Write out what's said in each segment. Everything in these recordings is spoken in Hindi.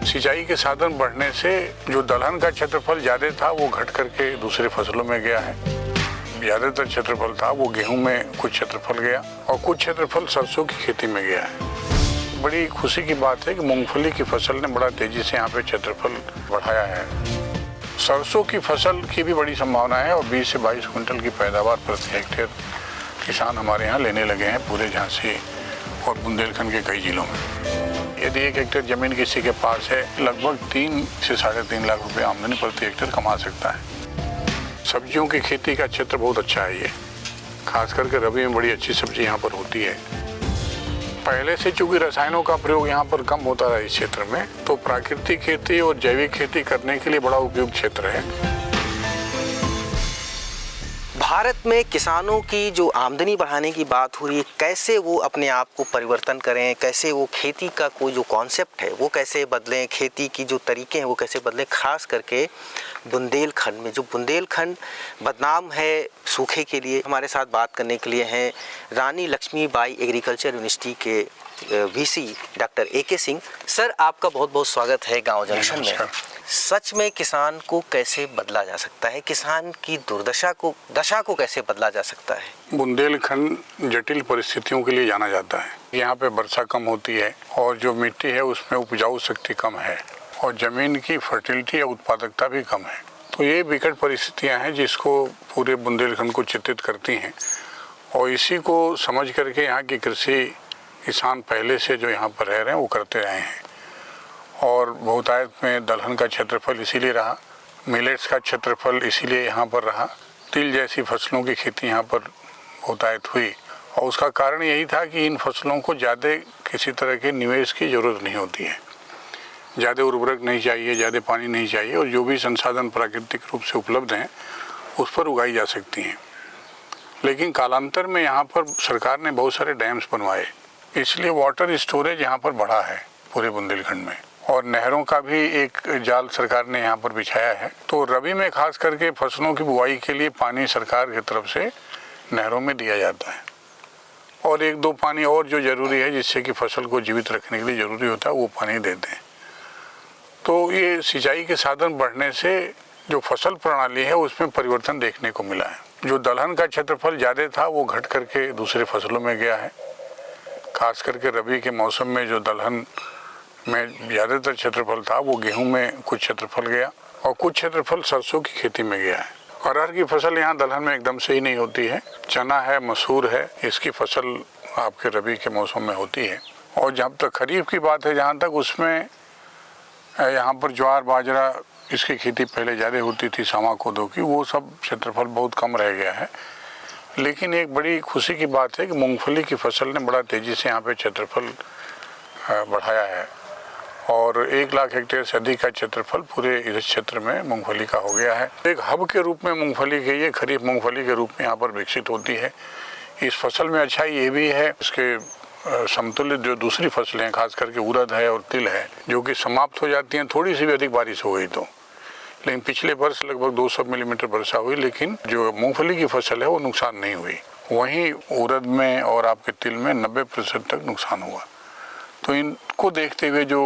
सिंचाई के साधन बढ़ने से जो दलहन का क्षेत्रफल ज़्यादा था वो घट करके दूसरे फसलों में गया है। ज़्यादातर क्षेत्रफल था वो गेहूं में कुछ क्षेत्रफल गया और कुछ क्षेत्रफल सरसों की खेती में गया है। बड़ी खुशी की बात है कि मूंगफली की फसल ने बड़ा तेजी से यहाँ पे क्षेत्रफल बढ़ाया है। सरसों की फसल की भी बड़ी संभावना है और 20 से 22 कुंटल की पैदावार प्रति हेक्टेयर किसान हमारे यहाँ लेने लगे हैं पूरे झांसी और बुंदेलखंड के कई जिलों में। यदि 1 हेक्टेयर जमीन किसी के पास है, लगभग 3 से 3.5 लाख रुपए आमदनी प्रति हेक्टेयर कमा सकता है। सब्जियों की खेती का क्षेत्र बहुत अच्छा है ये, खास करके रबी में बड़ी अच्छी सब्जी यहाँ पर होती है। पहले से चूंकि रसायनों का प्रयोग यहाँ पर कम होता रहा इस क्षेत्र में, तो प्राकृतिक खेती और जैविक खेती करने के लिए बड़ा उपयुक्त क्षेत्र है। भारत में किसानों की जो आमदनी बढ़ाने की बात हो रही है, कैसे वो अपने आप को परिवर्तन करें, कैसे वो खेती का कोई जो कॉन्सेप्ट है वो कैसे बदलें, खेती की जो तरीके हैं वो कैसे बदलें। खास करके बुंदेलखंड में, जो बुंदेलखंड बदनाम है सूखे के लिए, हमारे साथ बात करने के लिए हैं रानी लक्ष्मीबाई एग्रीकल्चर यूनिवर्सिटी के VC doctor AK Singh. Sir, आपका बहुत बहुत स्वागत है गाँव जंक्शन में। सच में किसान को कैसे बदला जा सकता है, किसान की दुर्दशा को, दशा को कैसे बदला जा सकता है? बुंदेलखंड जटिल परिस्थितियों के लिए जाना जाता है। यहाँ पे वर्षा कम होती है और जो मिट्टी है उसमें उपजाऊ शक्ति कम है और जमीन की फर्टिलिटी या उत्पादकता भी कम है। तो ये विकट परिस्थितियाँ हैं जिसको पूरे बुंदेलखंड को चिंतित करती हैं और इसी को समझ करके यहाँ की कृषि किसान पहले से जो यहाँ पर रह रहे हैं वो करते रहे हैं। और बहुतायत में दलहन का क्षेत्रफल इसीलिए रहा, मिलेट्स का क्षेत्रफल इसीलिए यहाँ पर रहा, तिल जैसी फसलों की खेती यहाँ पर बहुतायत हुई और उसका कारण यही था कि इन फसलों को ज़्यादा किसी तरह के निवेश की ज़रूरत नहीं होती है, ज़्यादा उर्वरक नहीं चाहिए, ज़्यादा पानी नहीं चाहिए और जो भी संसाधन प्राकृतिक रूप से उपलब्ध हैं उस पर उगाई जा सकती हैं। लेकिन कालांतर में यहाँ पर सरकार ने बहुत सारे डैम्स बनवाए, इसलिए वाटर स्टोरेज यहाँ पर बढ़ा है पूरे बुंदेलखंड में और नहरों का भी एक जाल सरकार ने यहाँ पर बिछाया है। तो रबी में खास करके फसलों की बुआई के लिए पानी सरकार की तरफ से नहरों में दिया जाता है और 1-2 पानी और जो ज़रूरी है जिससे कि फसल को जीवित रखने के लिए ज़रूरी होता है वो पानी देते हैं। तो ये सिंचाई के साधन बढ़ने से जो फसल प्रणाली है उसमें परिवर्तन देखने को मिला है। जो दलहन का क्षेत्रफल ज़्यादा था वो घट करके दूसरे फसलों में गया है। खास करके रबी के मौसम में जो दलहन में ज़्यादातर क्षेत्रफल था वो गेहूं में कुछ क्षेत्रफल गया और कुछ क्षेत्रफल सरसों की खेती में गया है। अरहर की फसल यहाँ दलहन में एकदम से ही नहीं होती है। चना है, मसूर है, इसकी फसल आपके रबी के मौसम में होती है। और जब तक खरीफ की बात है जहाँ तक, उसमें यहाँ पर ज्वार बाजरा इसकी खेती पहले ज़्यादा होती थी, सामा कोदो की, वो सब क्षेत्रफल बहुत कम रह गया है। लेकिन एक बड़ी खुशी की बात है कि मूंगफली की फसल ने बड़ा तेज़ी से यहाँ पे क्षेत्रफल बढ़ाया है और 1 लाख हेक्टेयर से अधिक का क्षेत्रफल पूरे इस क्षेत्र में मूंगफली का हो गया है। एक हब के रूप में मूंगफली के, ये खरीफ मूंगफली के रूप में यहाँ पर विकसित होती है। इस फसल में अच्छाई ये भी है, इसके समतुल्य जो दूसरी फसलें हैं, खास करके उड़द है और तिल है, जो कि समाप्त हो जाती हैं थोड़ी सी भी अधिक बारिश हो गई तो। लेकिन पिछले वर्ष लगभग 200 मिलीमीटर वर्षा हुई, लेकिन जो मूंगफली की फसल है वो नुकसान नहीं हुई। वहीं उड़द में और आपके तिल में 90% तक नुकसान हुआ। तो इनको देखते हुए जो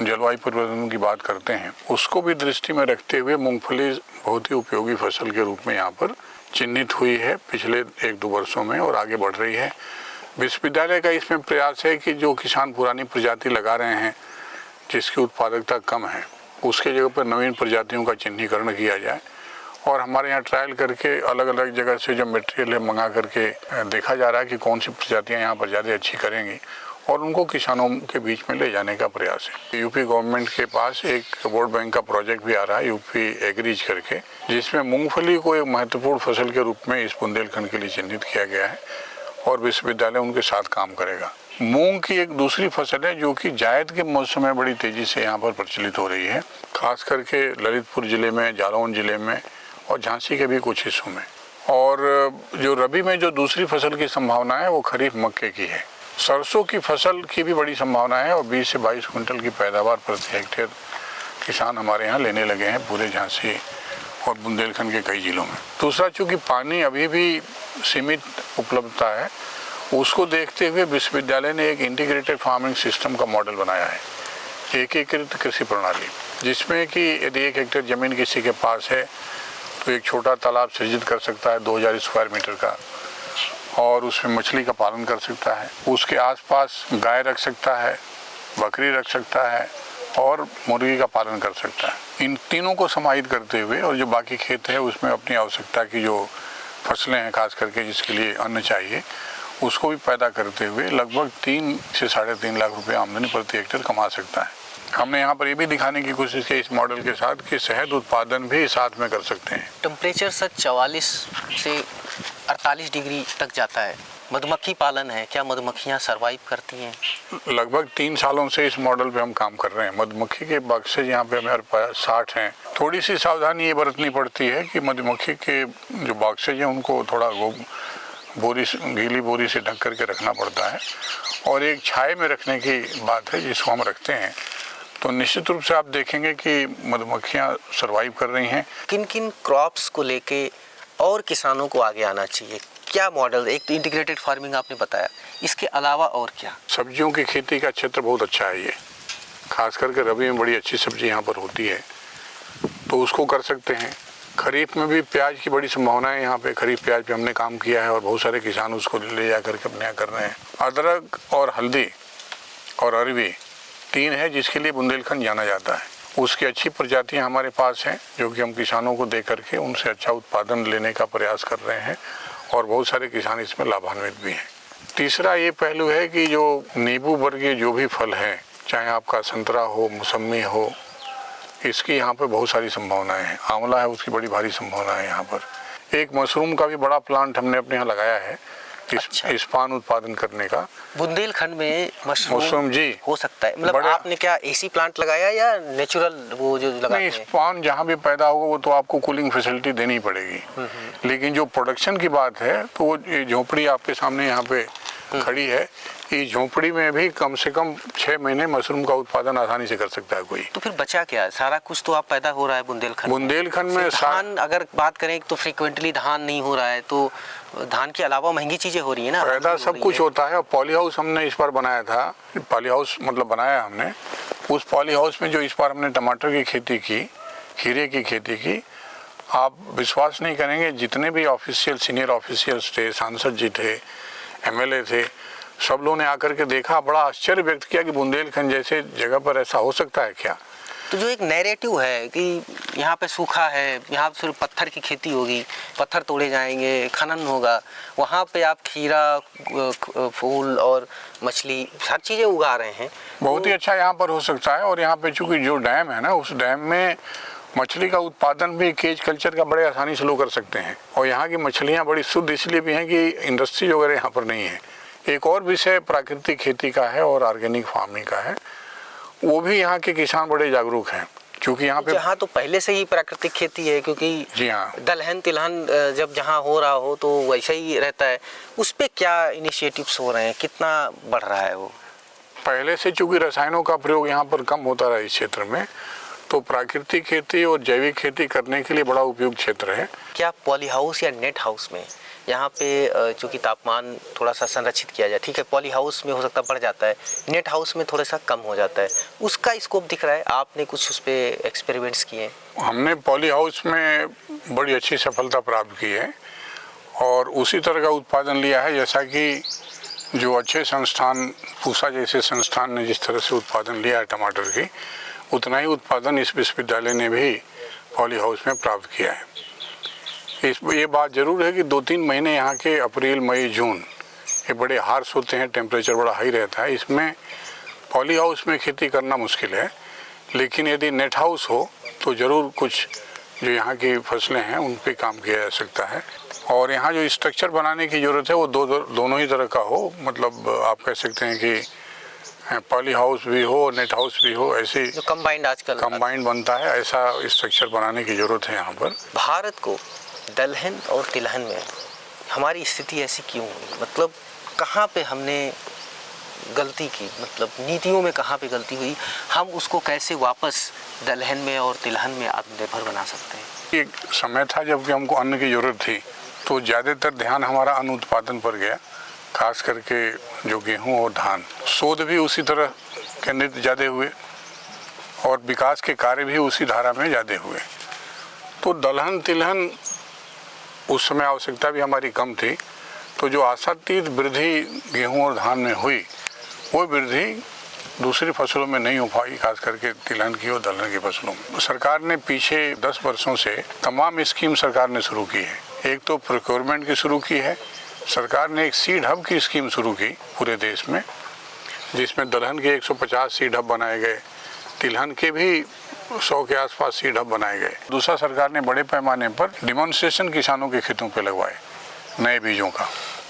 जलवायु परिवर्तन की बात करते हैं उसको भी दृष्टि में रखते हुए मूंगफली बहुत ही उपयोगी फसल के रूप में यहाँ पर चिन्हित हुई है पिछले 1-2 वर्षों में और आगे बढ़ रही है। विश्वविद्यालय का इसमें प्रयास है कि जो किसान पुरानी प्रजाति लगा रहे हैं जिसकी उत्पादकता कम है, उसके जगह पर नवीन प्रजातियों का चिन्हीकरण किया जाए और हमारे यहाँ ट्रायल करके अलग अलग जगह से जो मटेरियल है मंगा करके देखा जा रहा है कि कौन सी प्रजातियाँ यहाँ पर ज़्यादा अच्छी करेंगी और उनको किसानों के बीच में ले जाने का प्रयास है। यूपी गवर्नमेंट के पास एक वर्ल्ड बैंक का प्रोजेक्ट भी आ रहा है, यूपी एग्रीज करके, जिसमें मूंगफली को एक महत्वपूर्ण फसल के रूप में इस बुंदेलखंड के लिए चिन्हित किया गया है और विश्वविद्यालय उनके साथ काम करेगा। मूंग की एक दूसरी फसल है जो कि जायद के मौसम में बड़ी तेज़ी से यहाँ पर प्रचलित हो रही है, खास करके ललितपुर ज़िले में, जालौन ज़िले में और झांसी के भी कुछ हिस्सों में। और जो रबी में जो दूसरी फसल की संभावना है वो खरीफ मक्के की है। सरसों की फसल की भी बड़ी संभावना है और 20 से 22 कुंटल की पैदावार प्रति हेक्टेयर किसान हमारे यहाँ लेने लगे हैं पूरे झांसी और बुंदेलखंड के कई जिलों में। दूसरा, चूँकि पानी अभी भी सीमित उपलब्धता है, उसको देखते हुए विश्वविद्यालय ने एक इंटीग्रेटेड फार्मिंग सिस्टम का मॉडल बनाया है एकीकृत कृषि प्रणाली, जिसमें कि यदि 1 हेक्टेयर ज़मीन किसी के पास है तो एक छोटा तालाब सृजित कर सकता है 2000 स्क्वायर मीटर का, और उसमें मछली का पालन कर सकता है। उसके आसपास गाय रख सकता है, बकरी रख सकता है और मुर्गी का पालन कर सकता है। इन तीनों को समाहित करते हुए और जो बाकी खेत है उसमें अपनी आवश्यकता की जो फसलें हैं खास करके जिसके लिए अन्न चाहिए उसको भी पैदा करते हुए लगभग 3 से 3.5 लाख रुपए आमदनी प्रति हेक्टेयर कमा सकता है। हमने यहाँ पर ये भी दिखाने की कोशिश की इस मॉडल के साथ कि शहद उत्पादन भी साथ में कर सकते हैं। टेम्परेचर सर 44 से 48 डिग्री तक जाता है। मधुमक्खी पालन है, क्या मधुमक्खियाँ सरवाइव करती हैं? लगभग 3 सालों से इस मॉडल पे हम काम कर रहे हैं। मधुमक्खी के बक्से यहाँ पे हमारे पास 60 हैं। थोड़ी सी सावधानी ये बरतनी पड़ती है कि मधुमक्खी के जो बक्से हैं उनको थोड़ा गीली बोरी से ढक करके रखना पड़ता है और एक छाए में रखने की बात है जिसको हम रखते हैं, तो निश्चित रूप से आप देखेंगे कि मधुमक्खियाँ सर्वाइव कर रही हैं। किन किन क्रॉप्स को लेके और किसानों को आगे आना चाहिए? क्या मॉडल? एक तो इंटीग्रेटेड फार्मिंग आपने बताया, इसके अलावा और क्या? सब्जियों की खेती का क्षेत्र बहुत अच्छा है ये, खास करके रबी में बड़ी अच्छी सब्जी यहाँ पर होती है तो उसको कर सकते हैं। खरीफ में भी प्याज की बड़ी संभावना है यहाँ पे, खरीफ प्याज पे हमने काम किया है और बहुत सारे किसान उसको ले जा करके अपने यहाँ कर रहे हैं। अदरक और हल्दी और अरवी 3 है जिसके लिए बुंदेलखंड जाना जाता है। उसकी अच्छी प्रजातियाँ हमारे पास हैं जो कि हम किसानों को दे करके उनसे अच्छा उत्पादन लेने का प्रयास कर रहे हैं और बहुत सारे किसान इसमें लाभान्वित भी हैं। तीसरा ये पहलू है कि जो नींबू वर्गीय जो भी फल हैं, चाहे आपका संतरा हो, मौसमी हो, इसकी यहाँ पे बहुत सारी संभावनाएं हैं। आंवला है उसकी बड़ी भारी संभावना है यहाँ पर। एक मशरूम का भी बड़ा प्लांट हमने अपने यहाँ लगाया है इस पान उत्पादन करने का। बुंदेलखंड में मशरूम जी हो सकता है, मतलब आपने क्या एसी प्लांट लगाया या नेचुरल वो जो लगाते हैं? नहीं, पान जहाँ भी पैदा होगा वो तो आपको कूलिंग फैसिलिटी देनी पड़ेगी, लेकिन जो प्रोडक्शन की बात है तो वो ये झोपड़ी आपके सामने यहाँ पे खड़ी है, इस झोपड़ी में भी कम से कम 6 महीने मशरूम का उत्पादन आसानी से कर सकता है कोई। तो फिर बचा क्या है? सारा कुछ तो आप पैदा हो रहा है बुंदेलखंड में। धान अगर बात करें तो फ्रीक्वेंटली धान नहीं हो रहा है, तो धान के अलावा महंगी चीजें हो रही है ना। पैदा सब कुछ होता है। और पॉली हाउस हमने इस बार बनाया था, पॉली हाउस मतलब बनाया हमने। उस पॉली हाउस में जो इस बार हमने टमाटर की खेती की, खीरे की खेती की, आप विश्वास नहीं करेंगे जितने भी ऑफिशियल सीनियर ऑफिशियल्स थे, सांसद जी थे, MLA थे, सब लोगों ने आकर के देखा, बड़ा आश्चर्य व्यक्त किया कि बुंदेलखंड जैसे जगह पर ऐसा हो सकता है क्या। तो जो एक नैरेटिव है कि यहाँ पे सूखा है, यहाँ पे सिर्फ पत्थर की खेती होगी, पत्थर तोड़े जाएंगे, खनन होगा, वहाँ पे आप खीरा, फूल और मछली हर चीज़ें उगा रहे हैं। बहुत ही अच्छा यहाँ पर हो सकता है। और यहाँ पे चूँकि जो डैम है ना, उस डैम में मछली का उत्पादन भी केज कल्चर का बड़े आसानी से लोग कर सकते हैं। और यहाँ की मछलियाँ बड़ी शुद्ध इसलिए भी हैं कि इंडस्ट्री वगैरह यहाँ पर नहीं है। एक और विषय प्राकृतिक खेती का है और ऑर्गेनिक फार्मिंग का है, वो भी यहाँ के किसान बड़े जागरूक हैं क्योंकि यहाँ पे जहाँ तो पहले से ही प्राकृतिक खेती है, क्योंकि जी हाँ, दलहन तिलहन जब जहाँ हो रहा हो तो वैसा ही रहता है। उस पे क्या इनिशिएटिव्स हो रहे हैं, कितना बढ़ रहा है वो? पहले से चूँकि रसायनों का प्रयोग यहाँ पर कम होता रहा इस क्षेत्र में, तो प्राकृतिक खेती और जैविक खेती करने के लिए बड़ा उपयुक्त क्षेत्र है। क्या पॉली हाउस या नेट हाउस में यहाँ पे चूँकि तापमान थोड़ा सा संरक्षित किया जाए, ठीक है, पॉली हाउस में हो सकता बढ़ जाता है, नेट हाउस में थोड़ा सा कम हो जाता है, उसका स्कोप दिख रहा है? आपने कुछ उस पर एक्सपेरिमेंट्स किए हैं? हमने पॉली हाउस में बड़ी अच्छी सफलता प्राप्त की है और उसी तरह का उत्पादन लिया है जैसा कि जो अच्छे संस्थान, पूसा जैसे संस्थान ने जिस तरह से उत्पादन लिया है टमाटर की, उतना ही उत्पादन इस विश्वविद्यालय ने भी पॉली हाउस में प्राप्त किया है। ये बात ज़रूर है कि 2-3 महीने यहाँ के अप्रैल, मई, जून ये बड़े हार्श होते हैं, टेम्परेचर बड़ा हाई रहता है, इसमें पॉली हाउस में खेती करना मुश्किल है। लेकिन यदि नेट हाउस हो तो ज़रूर कुछ जो यहाँ की फसलें हैं उन पे काम किया जा सकता है। और यहाँ जो स्ट्रक्चर बनाने की ज़रूरत है वो दोनों ही तरह का हो, मतलब आप कह सकते हैं कि पॉली हाउस भी हो, नेट हाउस भी हो, ऐसे कंबाइंड आजकल कंबाइंड बनता है, ऐसा स्ट्रक्चर बनाने की ज़रूरत है यहाँ पर। भारत को दलहन और तिलहन में हमारी स्थिति ऐसी क्यों हुई? मतलब कहाँ पे हमने गलती की, मतलब नीतियों में कहाँ पे गलती हुई? हम उसको कैसे वापस दलहन में और तिलहन में आत्मनिर्भर बना सकते हैं? एक समय था जबकि हमको अन्न की ज़रूरत थी, तो ज़्यादातर ध्यान हमारा अन्न उत्पादन पर गया, खास करके जो गेहूं और धान। शोध भी उसी तरह केंद्रित ज़्यादा हुए और विकास के कार्य भी उसी धारा में ज़्यादा हुए। तो दलहन तिलहन उस समय आवश्यकता भी हमारी कम थी, तो जो आशातीत वृद्धि गेहूं और धान में हुई वो वृद्धि दूसरी फसलों में नहीं हो पाई, खास करके तिलहन की और दलहन की फसलों में। सरकार ने पीछे 10 वर्षों से तमाम स्कीम सरकार ने शुरू की है। एक तो प्रोक्योरमेंट की शुरू की है सरकार ने, एक सीड हब की स्कीम शुरू की पूरे देश में, जिसमें दलहन के 150 सीड हब बनाए गए, तिलहन के भी 100 के आसपास सीड हब बनाए गए। दूसरा, सरकार ने बड़े पैमाने पर डिमॉन्स्ट्रेशन किसानों के खेतों पे लगवाए नए बीजों का।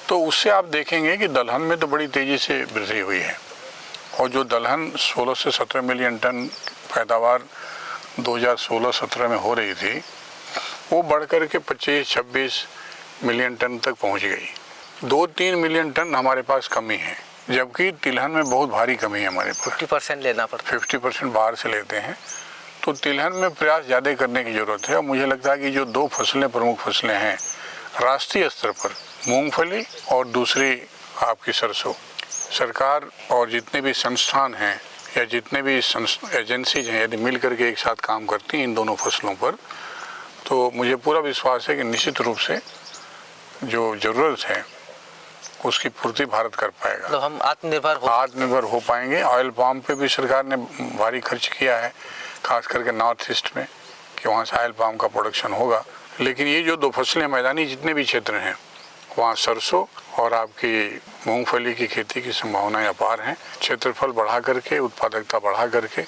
तो उससे आप देखेंगे कि दलहन में तो बड़ी तेज़ी से वृद्धि हुई है, और जो दलहन 16 से 17 मिलियन टन पैदावार 2016-17 में हो रही थी, वो बढ़ कर के 25-26 मिलियन टन तक पहुंच गई। 2-3 मिलियन टन हमारे पास कमी है, जबकि तिलहन में बहुत भारी कमी है हमारे पास। 50% लेना पड़ता है, 50% बाहर से लेते हैं। तो तिलहन में प्रयास ज़्यादा करने की ज़रूरत है। और मुझे लगता है कि जो 2 फसलें प्रमुख फसलें हैं राष्ट्रीय स्तर पर, मूंगफली और दूसरी आपकी सरसों, सरकार और जितने भी संस्थान हैं या जितने भी एजेंसीज हैं, यदि मिल करके एक साथ काम करती हैं इन दोनों फसलों पर, तो मुझे पूरा विश्वास है कि निश्चित रूप से जो ज़रूरत है उसकी पूर्ति भारत कर पाएगा। मतलब हम आत्मनिर्भर हो पाएंगे। ऑयल पाम पे भी सरकार ने भारी खर्च किया है, खास करके नॉर्थ ईस्ट में, कि वहाँ से ऑयल पाम का प्रोडक्शन होगा। लेकिन ये जो 2 फसलें मैदानी जितने भी क्षेत्र हैं, वहाँ सरसों और आपकी मूंगफली की खेती की संभावनाएं अपार हैं। क्षेत्रफल बढ़ा करके, उत्पादकता बढ़ा करके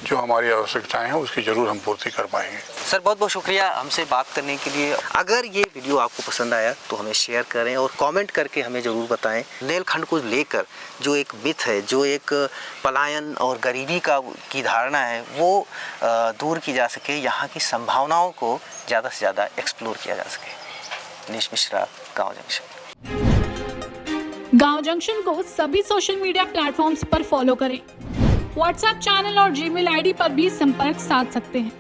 जो हमारी आवश्यकताएं हैं उसकी जरूर हम पूर्ति कर पाएंगे। सर, बहुत बहुत शुक्रिया हमसे बात करने के लिए। अगर ये वीडियो आपको पसंद आया तो हमें शेयर करें और कमेंट करके हमें ज़रूर बताएं। बुंदेलखंड को लेकर जो एक मिथ है, जो एक पलायन और गरीबी की धारणा है, वो दूर की जा सके, यहाँ की संभावनाओं को ज़्यादा से ज़्यादा एक्सप्लोर किया जा सके। मनीष मिश्रा, गाँव जंक्शन। गाँव जंक्शन को सभी सोशल मीडिया प्लेटफॉर्म्स पर फॉलो करें। व्हाट्सएप चैनल और जीमेल आईडी पर भी संपर्क साध सकते हैं।